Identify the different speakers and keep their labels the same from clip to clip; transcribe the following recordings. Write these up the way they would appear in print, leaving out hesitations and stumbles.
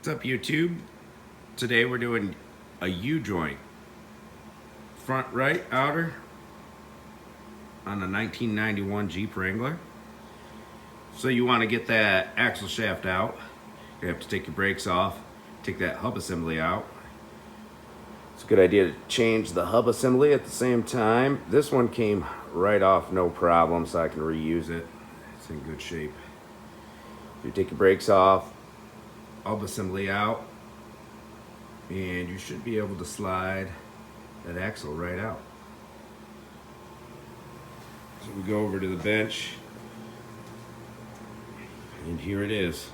Speaker 1: What's up, YouTube? Today we're doing a U-joint. Front right outer on a 1991 Jeep Wrangler. So you want to get that axle shaft out. You have to take your brakes off, take that hub assembly out. It's a good idea to change the hub assembly at the same time. This one came right off, no problem, so I can reuse it. It's in good shape. You take your brakes off, hub assembly out, and you should be able to slide that axle right out. So we go over to the bench, and here it is.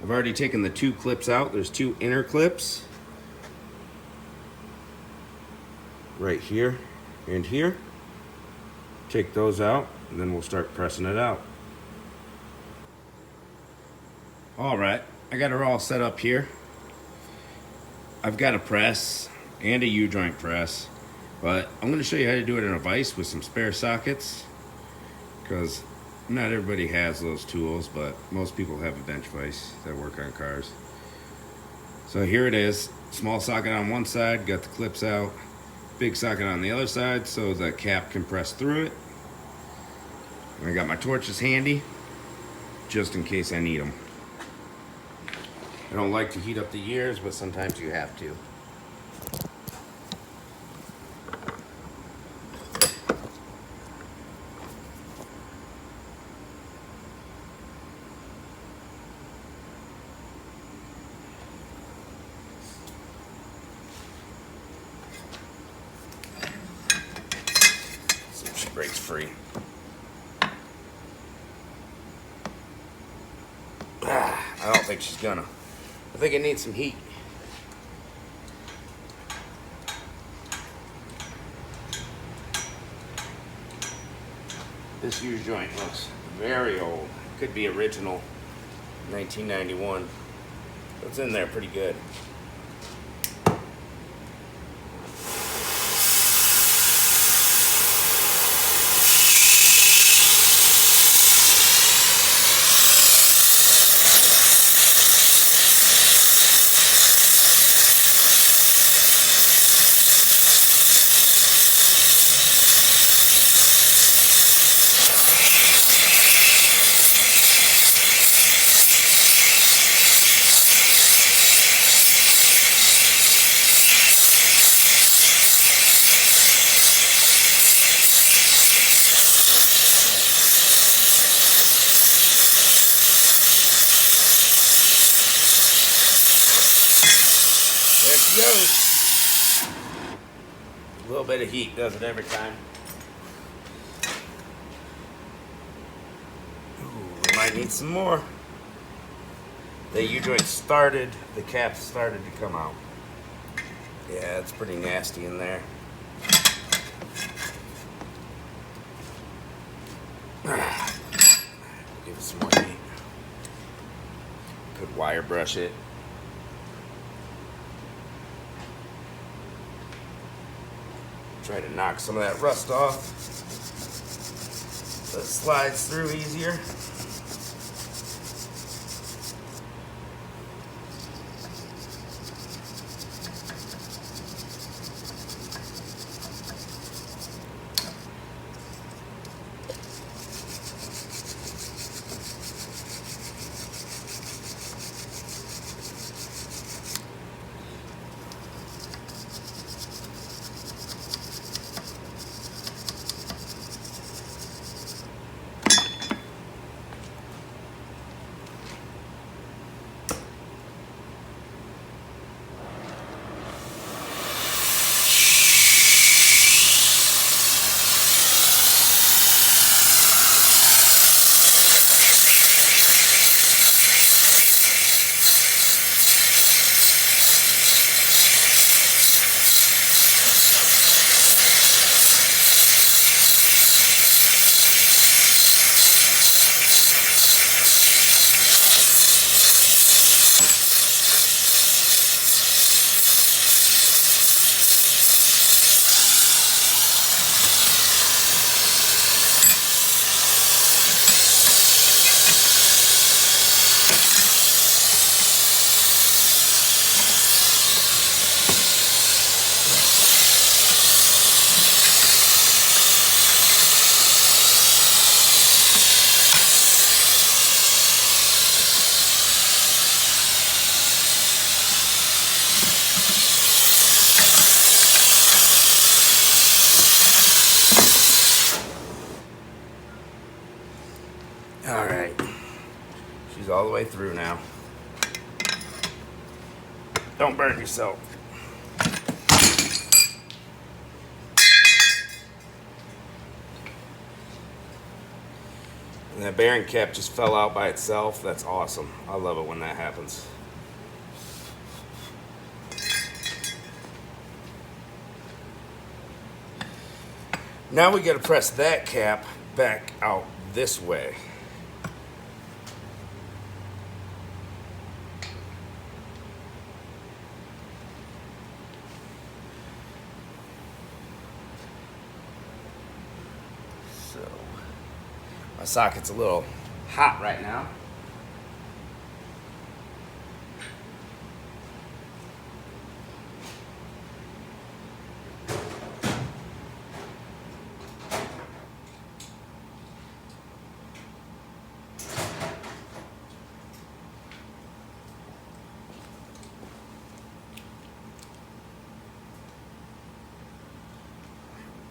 Speaker 1: I've already taken the two clips out. There's two inner clips right here and here. Take those out, and then we'll start pressing it out. All right, I got it all set up here. I've got a press and a U-joint press, but I'm going to show you how to do it in a vise with some spare sockets, because not everybody has those tools, but most people have a bench vise that work on cars. So here it is, small socket on one side, got the clips out, big socket on the other side so the cap can press through it. And I got my torches handy just in case I need them. I don't like to heat up the ears, but sometimes you have to. So she breaks free. I don't think she's gonna. I think it needs some heat. This U-joint looks very old. Could be original 1991. It's in there pretty good. There she goes. A little bit of heat does it every time. Ooh, we might need some more. The U-joint started, the cap started to come out. Yeah, it's pretty nasty in there. Give it some more heat. Could wire brush it. Try to knock some of that rust off so it slides through easier. way through now. Don't burn yourself. And that bearing cap just fell out by itself. That's awesome. I love it when that happens. Now we got to press that cap back out this way. So my socket's a little hot right now.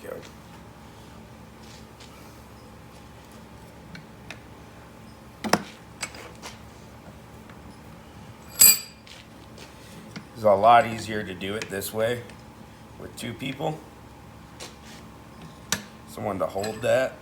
Speaker 1: Go. It's a lot easier to do it this way with two people. Someone to hold that.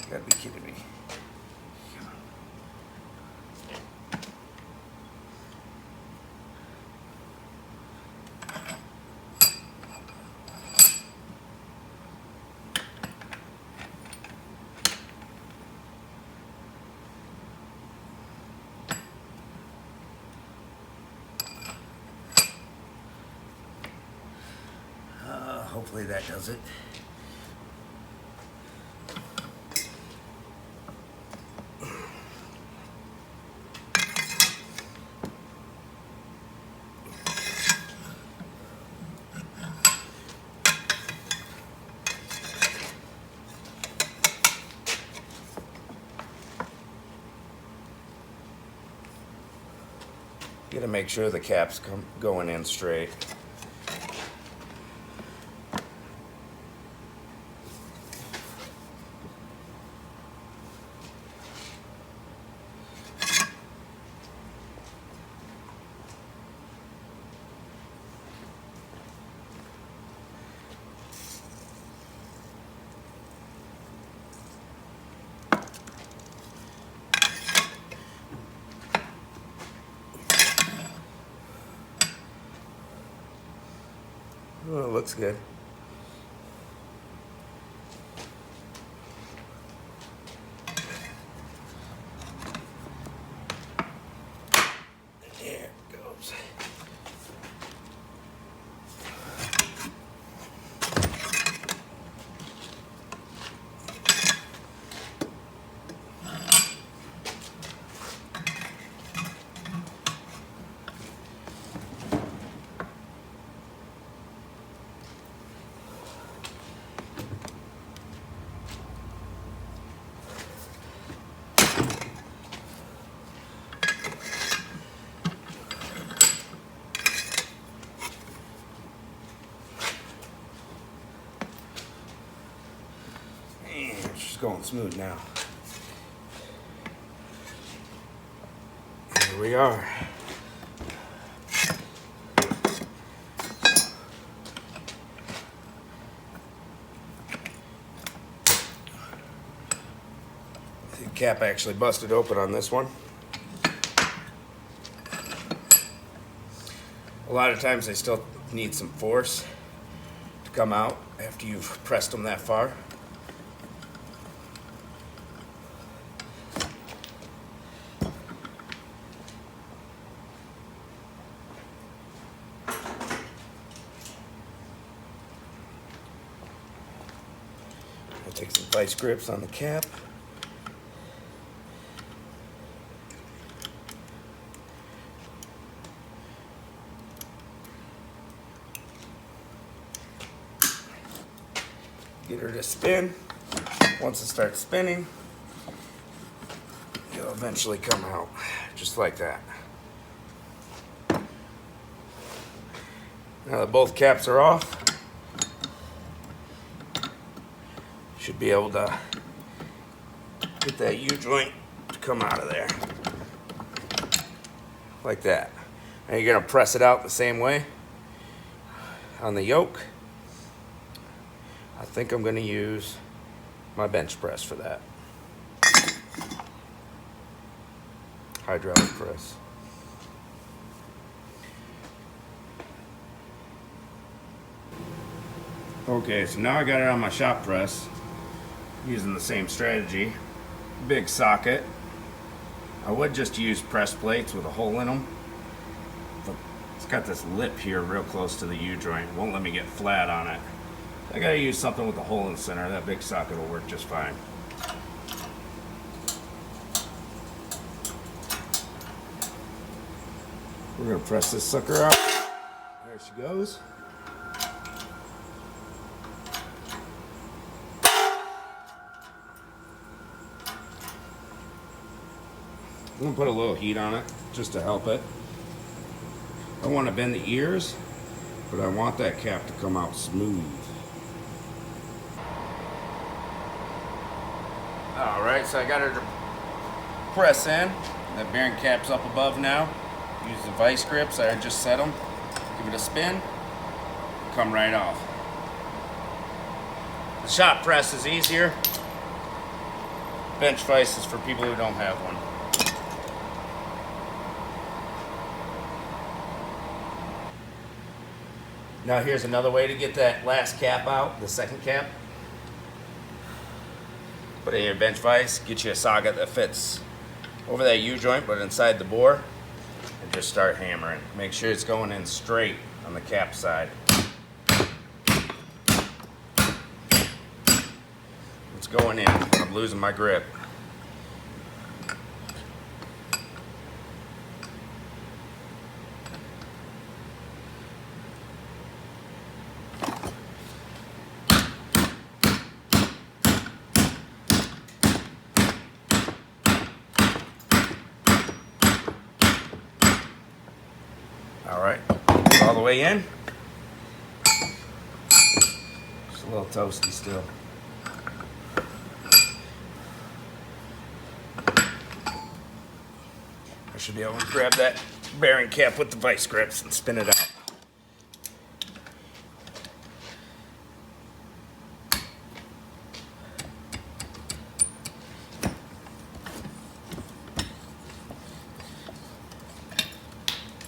Speaker 1: You gotta be kidding me. Hopefully that does it. You gotta make sure the cap's going in straight. Oh, it looks good. There it goes. She's going smooth now. Here we are. The cap actually busted open on this one. A lot of times they still need some force to come out after you've pressed them that far. Take some vice grips on the cap. Get her to spin. Once it starts spinning, it'll eventually come out, just like that. Now that both caps are off, should be able to get that U-joint to come out of there. Like that. Now you're gonna press it out the same way on the yoke. I think I'm gonna use my bench press for that. Hydraulic press. Okay, so now I got it on my shop press, using the same strategy. Big socket. I would just use press plates with a hole in them, but it's got this lip here real close to the U-joint. It won't let me get flat on it. I gotta use something with a hole in the center. That big socket will work just fine. We're gonna press this sucker out. There she goes. I'm gonna put a little heat on it just to help it. I want to bend the ears, but I want that cap to come out smooth. Alright, so I got her to press in. That bearing cap's up above now. Use the vice grips, I just set them. Give it a spin, come right off. The shop press is easier. Bench vise is for people who don't have one. Now here's another way to get that last cap out, the second cap. Put it in your bench vise, get you a socket that fits over that U-joint but inside the bore, and just start hammering. Make sure it's going in straight on the cap side. It's going in. I'm losing my grip. Alright, all the way in. Just a little toasty still. I should be able to grab that bearing cap with the vice grips and spin it out.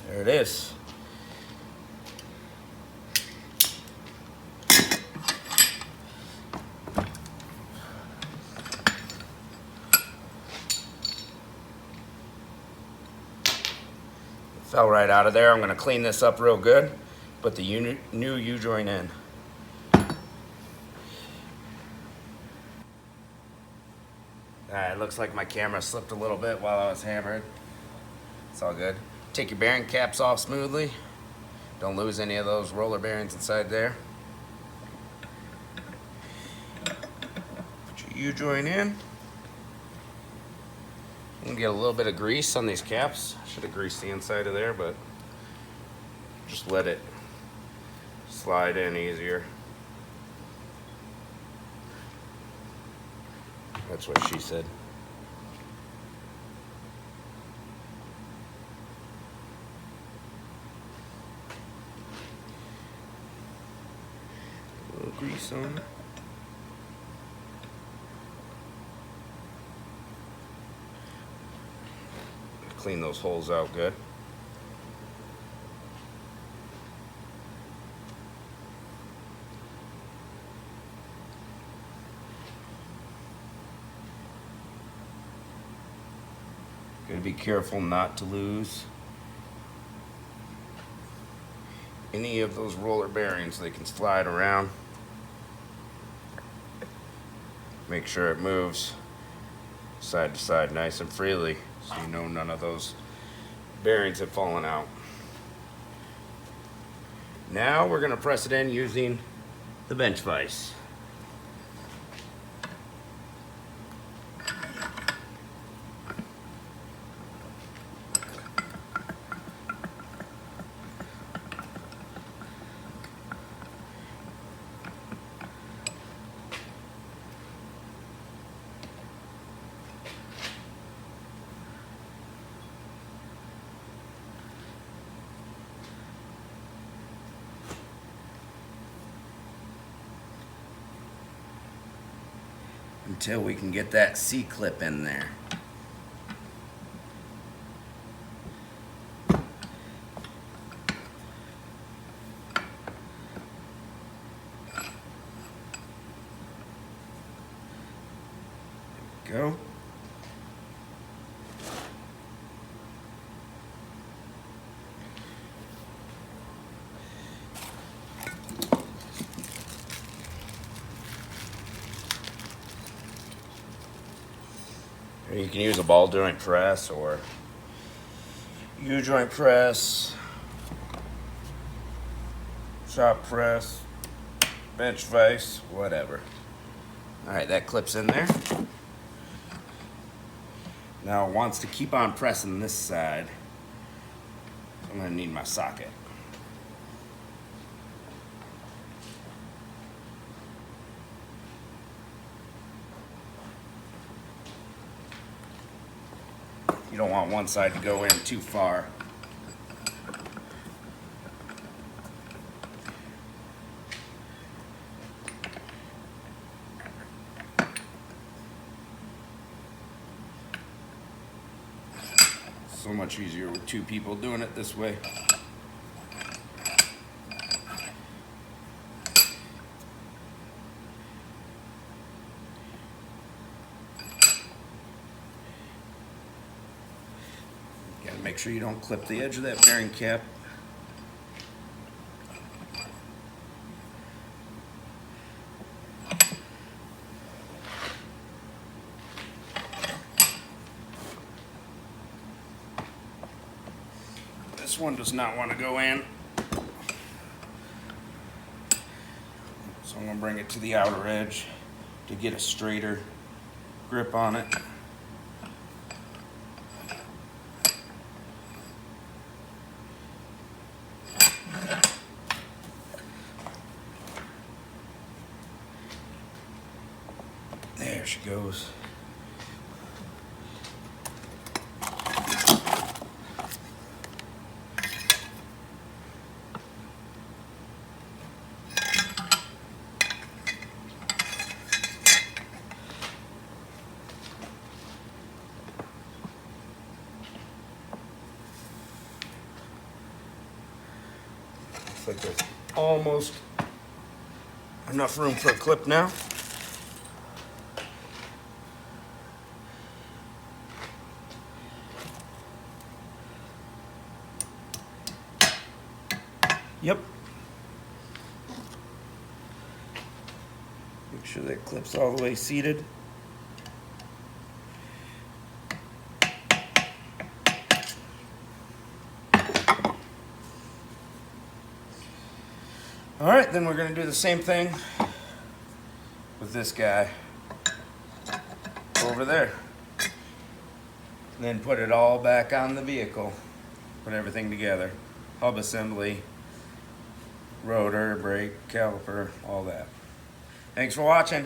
Speaker 1: There it is. Fell right out of there. I'm going to clean this up real good. Put the new U-joint in. Alright, it looks like my camera slipped a little bit while I was hammering. It's all good. Take your bearing caps off smoothly. Don't lose any of those roller bearings inside there. Put your U-joint in. I'm gonna get a little bit of grease on these caps. Should have greased the inside of there, but just let it slide in easier. That's what she said. A little grease on it. Clean those holes out good. Gotta be careful not to lose any of those roller bearings. They can slide around. Make sure it moves side to side nice and freely, so you know none of those bearings have fallen out. Now we're going to press it in using the bench vise. Until we can get that C-clip in there. There we go. You can use a ball joint press or ujoint press, shop press, bench vise, whatever. Alright, that clips in there. Now it wants to keep on pressing this side. I'm going to need my socket. You don't want one side to go in too far. So much easier with two people doing it this way. Gotta make sure you don't clip the edge of that bearing cap. This one does not want to go in. So I'm going to bring it to the outer edge to get a straighter grip on it. There she goes. Looks like there's almost enough room for a clip now. Yep. Make sure that clip's all the way seated. All right, then we're going to do the same thing with this guy over there. And then put it all back on the vehicle. Put everything together. Hub assembly, rotor, brake, caliper, all that. Thanks for watching.